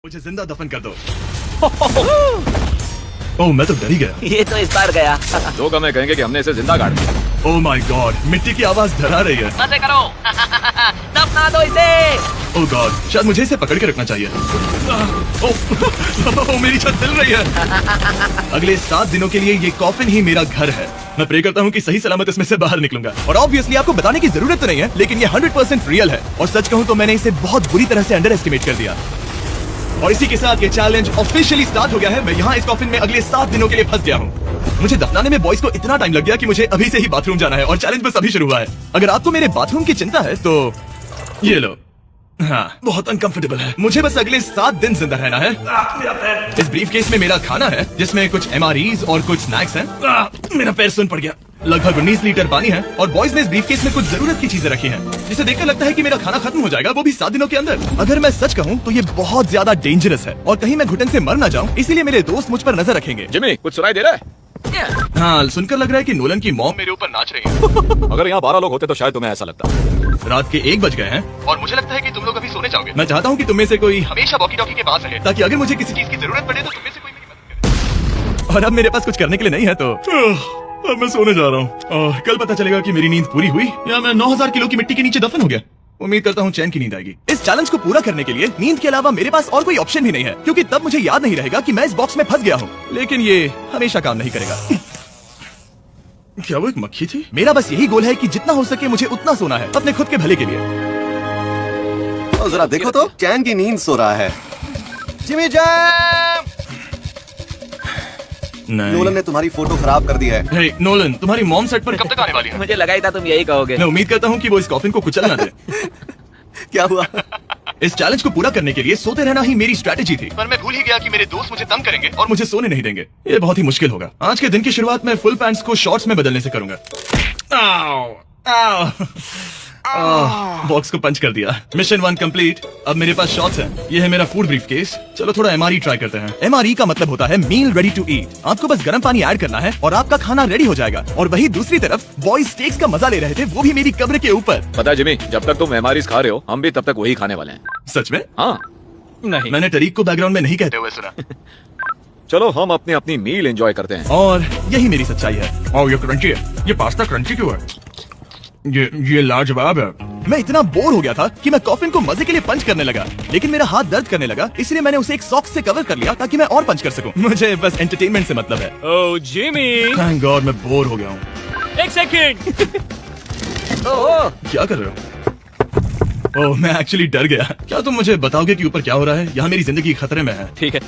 मुझे जिंदा दफन कर दो। ओह मैं तो डर ही गया। ये तो इस बार गया। लोग हमें कहेंगे कि हमने इसे जिंदा गाड़ दिया। ओह माय गॉड, मिट्टी की आवाज डरा रही है। मजे करो। दफना दो इसे। ओह गॉड, शायद मुझे इसे पकड़ के रखना चाहिए। ओह मेरी छत हिल रही है। अगले 7 दिनों के लिए ये कॉफिन ही मेरा घर है। मैं प्रे करता हूँ कि सही सलामत इसमें से बाहर निकलूंगा। और ऑब्वियसली आपको बताने की जरूरत तो नहीं है, लेकिन ये 100% रियल है। और सच कहूँ तो मैंने इसे बहुत बुरी तरह से अंडर एस्टिमेट कर दिया। और इसी के साथ ये चैलेंज ऑफिशियली स्टार्ट हो गया है। मैं यहाँ इस कॉफिन में अगले 7 दिनों के लिए फंस गया हूँ। मुझे दफनाने में बॉयज को इतना टाइम लग गया कि मुझे अभी से ही बाथरूम जाना है और चैलेंज बस अभी शुरू हुआ है। अगर आपको मेरे बाथरूम की चिंता है तो ये लो। हाँ, बहुत अनकंफर्टेबल है। मुझे बस अगले 7 दिन जिंदा रहना है। इस ब्रीफकेस में मेरा खाना है, जिसमें कुछ MREs और कुछ स्नैक्स हैं। मेरा पैर सुन पड़ गया। लगभग 19 लीटर पानी है और बॉयज ने इस ब्रीफकेस में कुछ जरूरत की चीजें रखी हैं, जिसे देखकर लगता है कि मेरा खाना खत्म हो जाएगा, वो भी 7 दिनों के अंदर। अगर मैं सच कहूँ तो ये बहुत ज्यादा डेंजरस है और कहीं मैं घुटन से मर ना जाऊँ, इसीलिए मेरे दोस्त मुझ पर नजर रखेंगे। जिमी, कुछ सुनाई दे रहा है? हाँ, सुनकर लग रहा है कि नोलन की मॉम मेरे ऊपर नाच रही है। अगर यहाँ 12 लोग होते तो शायद तुम्हें ऐसा लगता। रात के 1 बज गए हैं और मुझे लगता है कि तुम लोग अभी सोने जाओगे। मैं चाहता हूँ कि तुम में से कोई हमेशा वॉकी टॉकी के पास रहे, ताकि अगर मुझे किसी चीज की जरूरत पड़े तो तुम में से कोई मेरी मदद करे। और अब मेरे पास कुछ करने के लिए नहीं है तो अब मैं सोने जा रहा हूँ और कल पता चलेगा कि मेरी नींद पूरी हुई या मैं 9000 किलो की मिट्टी के नीचे दफन हो गया। उम्मीद करता हूँ चैन की नींद आएगी। इस चैलेंज को पूरा करने के लिए नींद के अलावा मेरे पास और कोई ऑप्शन भी नहीं है, क्योंकि तब मुझे याद नहीं रहेगा कि मैं इस बॉक्स में फंस गया हूँ। लेकिन ये हमेशा काम नहीं करेगा। क्या वो एक मक्खी थी? मेरा बस यही गोल है कि जितना हो सके मुझे उतना सोना है, अपने खुद के भले के लिए। तो जरा देखो तो, चैन की नींद सो रहा है। Jimmy jam! नोलन ने तुम्हारी फोटो खराब कर दी है। हे नोलन, तुम्हारी मॉम सेट पर कब तक आने वाली है? मुझे लगा ही था तुम यही कहोगे। मैं उम्मीद करता हूँ कि वो इस कॉफिन को कुचल ना दे। क्या हुआ? इस चैलेंज को पूरा करने के लिए सोते रहना ही मेरी स्ट्रैटेजी थी, पर मैं भूल ही गया कि मेरे दोस्त मुझे तंग करेंगे और मुझे सोने नहीं देंगे। ये बहुत ही मुश्किल होगा। आज के दिन की शुरुआत मैं फुल पैंट्स को शॉर्ट्स में बदलने से करूंगा। बॉक्स को पंच कर दिया। Mission 1 complete. अब मेरे पास शॉर्ट्स हैं। ये है मेरा फूड ब्रीफकेस। चलो थोड़ा MRE ट्राई करते हैं। MRE का मतलब होता है मील रेडी टू ईट। आपको बस गर्म पानी ऐड करना है और आपका खाना रेडी हो जाएगा। और वही दूसरी तरफ बॉयज स्टेक्स का मजा ले रहे थे, वो भी मेरी कब्र के ऊपर। पता है जिमी, जब तक तुम MREs खा रहे हो, हम भी तब तक वही खाने वाले हैं। सच में? हाँ। नहीं, मैंने टरीक को बैकग्राउंड में नहीं कहते हुए सुना। चलो हम अपनी अपनी मील एंजॉय करते हैं। और यही मेरी सच्चाई है। और ये क्रंची है। ये पास्ता क्रंची क्यों है? ये लाजवाब है। मैं इतना बोर हो गया था कि मैं कॉफिन को मजे के लिए पंच करने लगा, लेकिन मेरा हाथ दर्द करने लगा, इसलिए मैंने उसे एक सॉक्स से कवर कर लिया ताकि मैं और पंच कर सकूं। मुझे बस एंटरटेनमेंट से मतलब है। ओह जिमी, थैंक गॉड मैं बोर हो गया हूँ। एक सेकंड। क्या कर रहे हो? ओह मैं एक्चुअली डर गया। क्या तुम मुझे बताओगे कि ऊपर क्या हो रहा है? यहाँ मेरी जिंदगी खतरे में है। ठीक है।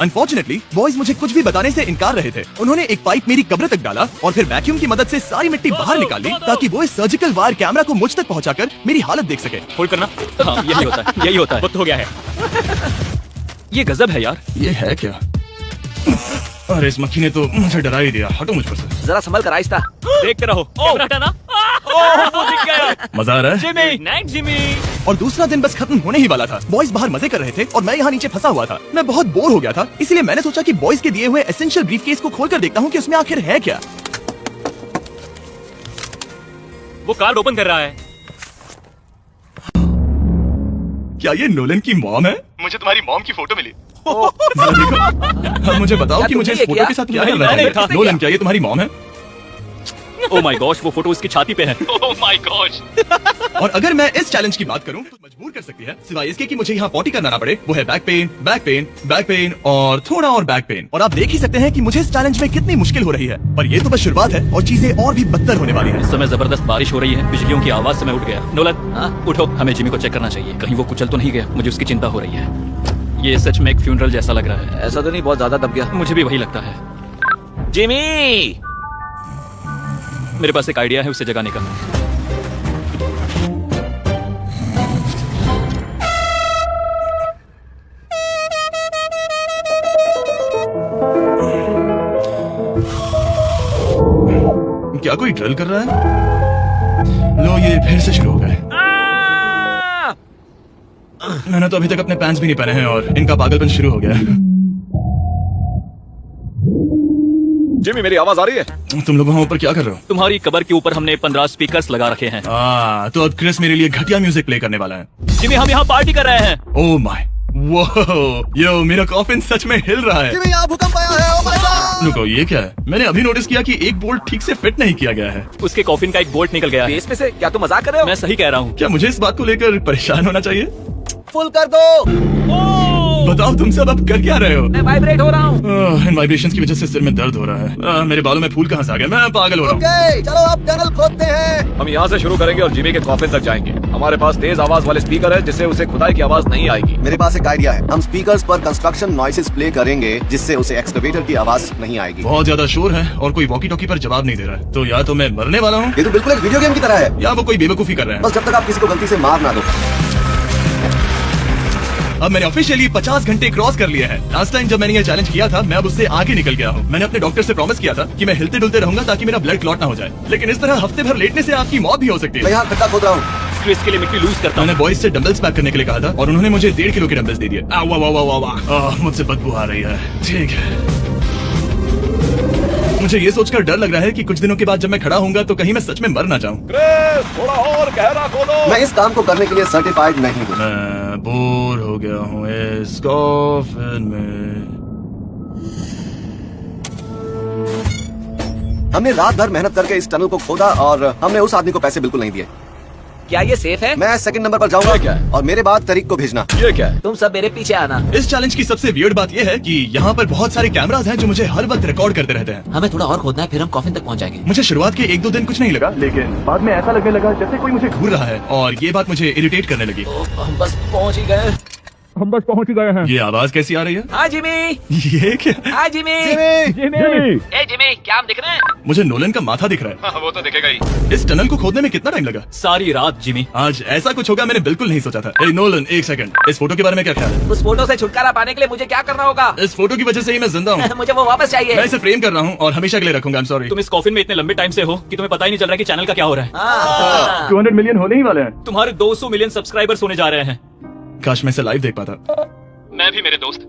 अनफॉर्चुनेटली बॉयज मुझे कुछ भी बताने से इनकार रहे थे। उन्होंने एक पाइप मेरी कब्र तक डाला और फिर वैक्यूम की मदद से सारी मिट्टी बाहर निकाल ली, ताकि वो इस सर्जिकल वायर कैमरा को मुझ तक पहुंचाकर मेरी हालत देख सके। होल्ड करना। हाँ यही होता है, यही होता है। वक्त हो गया है। ये गजब है यार। ये है क्या? अरे इस मक्खी ने तो मुझे डरा ही दिया। हटो मुझ पर से। जरा संभल कर आहिस्ता। देखते रहो। कैमरा हटाना। वो दिख गया। मजा आ रहा है? Jimmy, night Jimmy. और दूसरा दिन बस खत्म होने ही वाला था। बॉयज बाहर मजे कर रहे थे और मैं यहाँ नीचे फंसा हुआ था। मैं बहुत बोर हो गया था, इसलिए मैंने सोचा कि बॉयज के दिए हुए एसेंशियल ब्रीफकेस को खोलकर देखता हूँ कि उसमें आखिर है क्या। वो कार्ड ओपन कर रहा है। क्या ये नोलन की मॉम है? मुझे तुम्हारी मॉम की फोटो मिली। जरा देखो। हाँ, मुझे बताओ कि मुझे इस फोटो के साथ क्या नहीं, करना नहीं, है? नहीं, नोलन क्या ये तुम्हारी मॉम है? ओह माय गॉश, वो फोटो उसकी छाती पे है। Oh my gosh. और अगर मैं इस चैलेंज की बात करूं तो मजबूर कर सकती है, सिवाय इसके कि मुझे यहाँ पॉटी करना ना पड़े। वो है back pain, back pain, back pain और थोड़ा और बैक पेन। और आप देख ही सकते हैं कि मुझे इस चैलेंज में कितनी मुश्किल हो रही है। पर ये तो बस शुरुआत है और चीजें और भी बदतर होने वाली है। इस समय जबरदस्त बारिश हो रही है। बिजलियों की आवाज से मैं उठ गया। नोलन उठो, हमें जिमी को चेक करना चाहिए। कहीं वो कुचल तो नहीं गया? मुझे उसकी चिंता हो रही है। ये सच में एक फ्यूनरल जैसा लग रहा है। ऐसा तो नहीं बहुत ज्यादा दब गया? मुझे भी वही लगता है। जिमी, मेरे पास एक आइडिया है उसे जगाने का। क्या कोई ड्रिल कर रहा है? लो ये फिर से शुरू हो गए। मैंने तो अभी तक अपने पैंट्स भी नहीं पहने हैं और इनका पागलपन शुरू हो गया है। जिमी, मेरी आवाज आ रही है? तुम लोग वहाँ ऊपर क्या कर रहे हो? तुम्हारी कबर के ऊपर हमने 15 स्पीकर्स लगा रखे हैं। तो अब क्रिस मेरे लिए घटिया म्यूजिक प्ले करने वाला है। जिमी, हम यहाँ पार्टी कर रहे हैं। ओह माय, वो यो मेरा कॉफिन सच में हिल रहा है। जिमी यहाँ भूकंप आया है। Oh my God. रुको, ये क्या है? मैंने अभी नोटिस किया कि एक बोल्ट ठीक से फिट नहीं किया गया है। उसके कॉफिन का एक बोल्ट निकल गया है। बेस में से क्या तुम मजाक कर रहे हो? मैं सही कह रहा हूँ। क्या मुझे इस बात को लेकर परेशान होना चाहिए? फुल कर दो। बताओ तुम सब अब कर क्या रहे हो? मैं वाइब्रेट हो रहा हूँ। इन वाइब्रेशंस की वजह से सिर में दर्द हो रहा है। मेरे बालों में फूल कहाँ से आ गए? मैं पागल हो रहा हूँ। ओके, चलो अब टनल खोदते हैं। हम यहाँ से शुरू करेंगे और जिमी के कॉफिन तक जाएंगे। हमारे पास तेज आवाज वाले स्पीकर है जिससे उसे खुदाई की आवाज नहीं आएगी। मेरे पास एक आइडिया है। हम स्पीकर्स पर कंस्ट्रक्शन नॉइसेस प्ले करेंगे जिससे उसे एक्सकवेटर की आवाज नहीं आएगी। बहुत ज्यादा शोर है और कोई वॉकी टॉकी पर जवाब नहीं दे रहा है। तो या तो मैं मरने वाला हूँ ये तो बिल्कुल एक वीडियो गेम की तरह है। या वो कोई बेवकूफी कर रहे हैं। बस जब तक आप किसी को गलती से मार ना दो। अब मैंने ऑफिशियली 50 घंटे क्रॉस कर लिए हैं। लास्ट टाइम जब मैंने ये चैलेंज किया था, मैं अब उससे आगे निकल गया हूँ। मैंने अपने डॉक्टर से प्रॉमिस किया था कि मैं हिलते डुलते रहूंगा ताकि मेरा ब्लड क्लॉट ना हो जाए। लेकिन इस तरह हफ्ते भर लेटने से आपकी मौत भी हो सकती मैं है। यहाँ खड्डा खोद रहा हूँ। क्रिस के लिए मिट्टी लूज करता हूँ। मैंने बॉयज से डंबल्स पैक करने के लिए कहा था और उन्होंने मुझे 1.5 किलो के डंबल्स दे दिए। मुझसे बदबू आ रही है। ठीक है, मुझे ये सोचकर डर लग रहा है कि कुछ दिनों के बाद जब मैं खड़ा होऊंगा तो कहीं मैं सच में मर ना जाऊं। थोड़ा और गहरा खोदो। मैं इस काम को करने के लिए सर्टिफाइड नहीं हूँ। मैं बोर हो गया हूँ इस कॉफिन में। हमने रात भर मेहनत करके इस टनल को खोदा और हमने उस आदमी को पैसे बिल्कुल नहीं दिए। क्या ये सेफ है? मैं सेकंड नंबर पर जाऊंगा ये क्या है? और मेरे बाद तरीक को भेजना। ये क्या है? तुम सब मेरे पीछे आना। इस चैलेंज की सबसे वियर्ड बात यह है कि यहाँ पर बहुत सारे कैमरास हैं जो मुझे हर वक्त रिकॉर्ड करते रहते हैं। हमें थोड़ा और खोदना है, फिर हम कॉफिन तक पहुँच जाएंगे। मुझे शुरुआत के 1-2 दिन कुछ नहीं लगा, लेकिन बाद में ऐसा लगने लगा जैसे कोई मुझे घूर रहा है और ये बात मुझे इरिटेट करने लगी। हम बस पहुँच ही गए। ये आवाज कैसी आ रही है? हाँ जिमी। ये क्या? हाँ जिमी। जिमी ए जिमी, क्या हम दिख रहे हैं? मुझे नोलन का माथा दिख रहा हाँ, वो तो दिखेगा ही। है। इस टनल को खोदने में कितना टाइम लगा? सारी रात जिमी। आज ऐसा कुछ होगा मैंने बिल्कुल नहीं सोचा था। ए नोलन, एक सेकंड, इस फोटो के बारे में क्या ख्याल है? उस फोटो से छुटकारा पाने के लिए मुझे क्या करना होगा? इस फोटो की वजह से ही मैं जिंदा हूँ। मुझे वो वापस मैं चाहिए। इसे फ्रेम कर रहा हूँ और हमेशा के लिए रखूंगा। I'm sorry। तुम इस कॉफिन में इतने लंबे टाइम से हो कि तुम्हें पता ही नहीं चल रहा कि चैनल का क्या हो रहा है। हाँ। 200 मिलियन होने ही वाले हैं। तुम्हारे 200 मिलियन सब्सक्राइबर्स होने जा रहे हैं। काश मैं इसे लाइव देख पाता। मैं भी मेरे दोस्त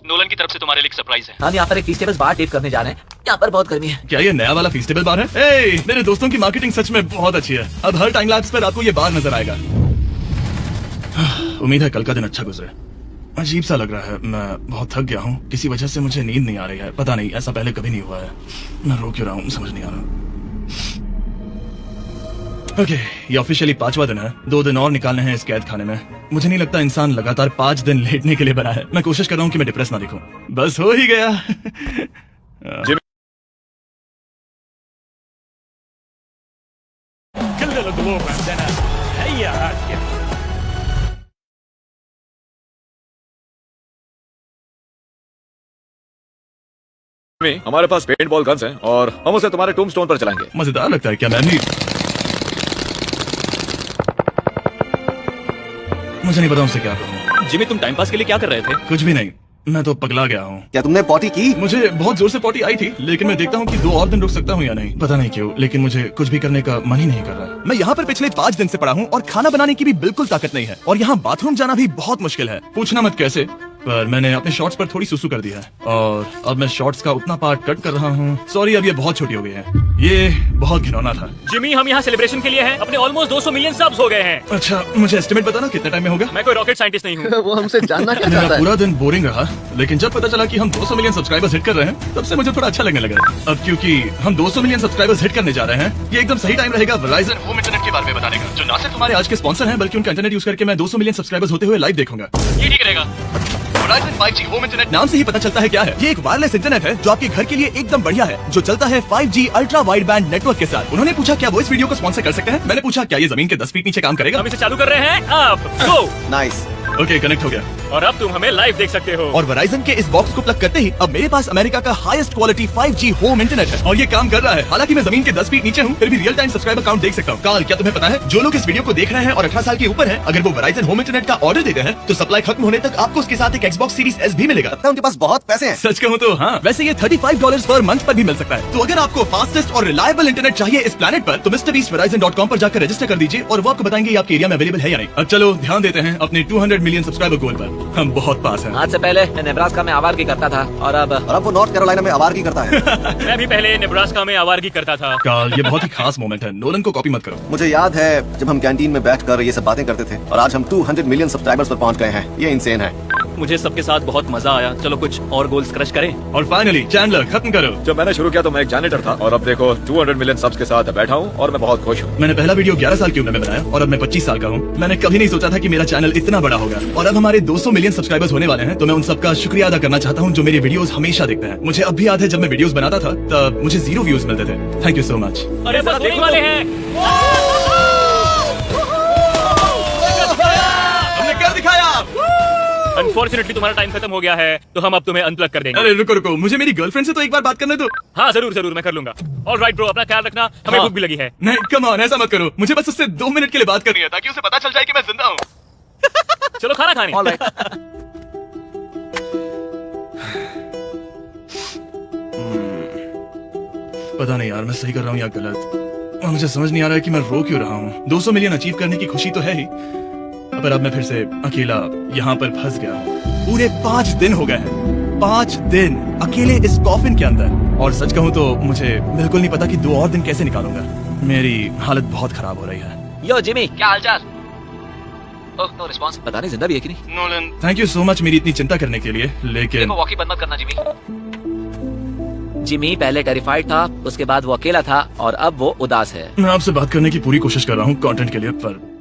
नोलन की तरफ से तुम्हारे लिए एक सरप्राइज है। हम यहाँ पर एक फीस्टेबल बार टेप करने जा रहे हैं। यहाँ पर बहुत गर्मी है। क्या ये नया वाला फीस्टेबल बार है? ए, मेरे दोस्तों की मार्केटिंग सच में बहुत अच्छी है। अब हर टाइम लैप्स पर आपको ये बार नजर आएगा। उम्मीद है कल का दिन अच्छा गुजरे। अजीब सा लग रहा है, मैं बहुत थक गया हूँ। किसी वजह से मुझे नींद नहीं आ रही है। पता नहीं, ऐसा पहले कभी नहीं हुआ है। मैं रो क्यों रहा हूँ समझ नहीं आ रहा। ओके, ये ऑफिशियली 5वां दिन है। 2 दिन और निकालने हैं इस कैद खाने में। मुझे नहीं लगता इंसान लगातार 5 दिन लेटने के लिए बना है। मैं कोशिश कर रहा हूँ कि मैं डिप्रेस ना दिखूं। बस हो ही गया। जिमी, हमारे पास पेंट बॉल गन्स हैं और हम उसे तुम्हारे टूमस्टोन पर चलाएंगे। मजेदार लगता है क्या? मैं भी मुझे नहीं पता उनसे क्या कहूँ। जिमी तुम टाइम पास के लिए क्या कर रहे थे? कुछ भी नहीं, मैं तो पगला गया हूँ। क्या तुमने पॉटी की? मुझे बहुत जोर से पॉटी आई थी, लेकिन मैं देखता हूँ कि 2 और दिन रुक सकता हूँ या नहीं। पता नहीं क्यों, लेकिन मुझे कुछ भी करने का मन ही नहीं कर रहा। मैं यहाँ पर पिछले 5 दिन से पड़ा हूँ और खाना बनाने की भी बिल्कुल ताकत नहीं है। और यहाँ बाथरूम जाना भी बहुत मुश्किल है। पूछना मत कैसे, पर मैंने अपने शॉर्ट्स पर थोड़ी सुसु कर दिया है और अब मैं शॉर्ट्स का उतना पार्ट कट कर रहा हूँ। सॉरी, अब ये बहुत छोटी हो गई है। ये बहुत घिनौना था। जिमी हम यहाँ सेलिब्रेशन के लिए हैं। अपने ऑलमोस्ट 200 मिलियन सब्स हो गए हैं। अच्छा, मुझे एस्टिमेट बताना कितने टाइम में होगा? मैं कोई रॉकेट साइंटिस्ट नहीं हूँ। वो हमसे जानना क्या मेरा चाहता है? पूरा दिन बोरिंग रहा, लेकिन जब पता चला कि हम 200 मिलियन सब्सक्राइबर्स हिट कर रहे हैं, तब से मुझे थोड़ा अच्छा लगने लगा। अब क्योंकि हम 200 मिलियन सब्सक्राइबर्स हिट करने जा रहे हैं, ये एकदम सही टाइम रहेगा Verizon होम इंटरनेट के बारे में बताने का, जो ना सिर्फ हमारे आज के स्पॉन्सर हैं, बल्कि उनका इंटरनेट यूज करके मैं 200 मिलियन सब्सक्राइबर्स होते हुए लाइव देखूंगा। ये ठीक रहेगा। Verizon 5G होम इंटरनेट नाम से ही पता चलता है क्या है। ये एक वायरलेस इंटरनेट है जो आपके घर के लिए एकदम बढ़िया है, जो चलता है 5G ultra wide band network के साथ। उन्होंने पूछा क्या वो इस वीडियो को स्पॉन्सर कर सकते हैं? मैंने पूछा क्या ये जमीन के 10 फीट नीचे काम करेगा? हम इसे चालू कर रहे हैं। अब गो। नाइस। ओके, कनेक्ट हो गया। और अब तुम हमें लाइव देख सकते हो। और Verizon के इस बॉक्स को प्लग करते ही अब मेरे पास अमेरिका का highest quality 5G home internet है और ये काम कर रहा है। हालांकि मैं जमीन के 10 फीट नीचे हूँ, फिर भी रियल टाइम सब्सक्राइबर काउंट देख सकता हूँ। काल, क्या तुम्हें पता है जो लोग इस वीडियो को देख रहे हैं और 18 साल के ऊपर हैं, अगर वो Verizon होम इंटरनेट का ऑर्डर देते हैं तो सप्लाई खत्म होने तक आपको उसके साथ एक Xbox Series S भी मिलेगा। उनके पास बहुत पैसे हैं। सच कहूँ तो हाँ। वैसे ये $35 पर मंथ पर भी मिल सकता है। तो अगर आपको फास्टेस्ट और रिलायबल इंटरनेट चाहिए इस प्लेनेट पर, तो MrBeastVerizon.com पर जाकर रजिस्टर कर दीजिए और वो आपको बताएंगे आपके एरिया में अवेलेबल है या नहीं। अब चलो ध्यान देते हैं अपने 200 मिलियन सब्सक्राइबर गोल पर। हम बहुत पास हैं। आज से पहले मैं नेब्रास्का में आवारगी करता था और अब और अब वो नॉर्थ कैरोलिना में आवारगी करता है। मैं भी पहले नेब्रास्का में आवारगी करता था। कार्ल, ये बहुत ही खास मोमेंट है, नोलन को कॉपी मत करो। मुझे याद है जब हम कैंटीन में बैठकर ये सब बातें करते थे और आज हम 200 मिलियन सब्सक्राइबर्स पर पहुंच गए हैं। ये इंसेन है। मुझे सबके साथ बहुत मजा आया। चलो कुछ और गोल्स क्रश करें। और फाइनली चैंडलर, खत्म करो। जब मैंने शुरू किया तो मैं एक जैनिटर था और अब देखो 200 मिलियन सब्स के साथ बैठा हूँ और मैं बहुत खुश हूँ। मैंने पहला वीडियो 11 साल की उम्र में बनाया और अब मैं 25 साल का हूँ। मैंने कभी नहीं सोचा था कि मेरा चैनल इतना बड़ा होगा और अब हमारे 200 मिलियन सब्सक्राइबर्स होने वाले हैं। तो मैं उन सबका शुक्रिया अदा करना चाहता हूँ जो मेरे वीडियोस हमेशा देखते हैं। मुझे अब भी याद है जब मैं वीडियोस बनाता था तब मुझे 0 व्यूज मिलते थे। Thank you so much. अरे बस होने वाले हैं। हमने कर दिखाया। अनफॉर्चुनेटली तुम्हारा टाइम खत्म हो गया है, तो हम अब तुम्हें अनप्लग कर देंगे। अरे रुको रुको, मुझे मेरी गर्लफ्रेंड से तो एक बार बात करने दो। हाँ जरूर जरूर, मैं कर लूंगा। ऑलराइट ब्रो, अपना ख्याल रखना। हमें हाँ। भूख भी लगी है। नहीं कम ऑन, ऐसा मत करो। मुझे बस उससे 2 मिनट के लिए बात करनी है ताकि उसे पता चल जाए कि मैं जिंदा हूँ। चलो खाना खाने। ऑलराइट। पता नहीं यार, मैं सही कर रहा हूँ या गलत, और मुझे समझ नहीं आ रहा है कि मैं रो क्यों रहा हूँ। 200 मिलियन अचीव करने की खुशी तो है ही, पर अब मैं फिर से अकेला यहाँ पर फंस गया हूँ। पूरे 5 दिन हो गए हैं, 5 दिन अकेले इस कॉफिन के अंदर। और सच कहूँ तो मुझे बिल्कुल नहीं पता कि 2 और दिन कैसे निकालूंगा। मेरी हालत बहुत खराब हो रही है। यो जिमी, क्या हालचाल? ओह, नो रिस्पांस। पता नहीं जिंदा भी है कि नहीं। Nolan, thank you so much मेरी इतनी चिंता करने के लिए, लेकिन देखो, वॉकी बंद मत करना जिमी। जिमी पहले टेरिफाइड था, उसके बाद वो अकेला था और अब वो उदास है। मैं आपसे बात करने की पूरी कोशिश कर रहा हूँ कंटेंट के लिए, पर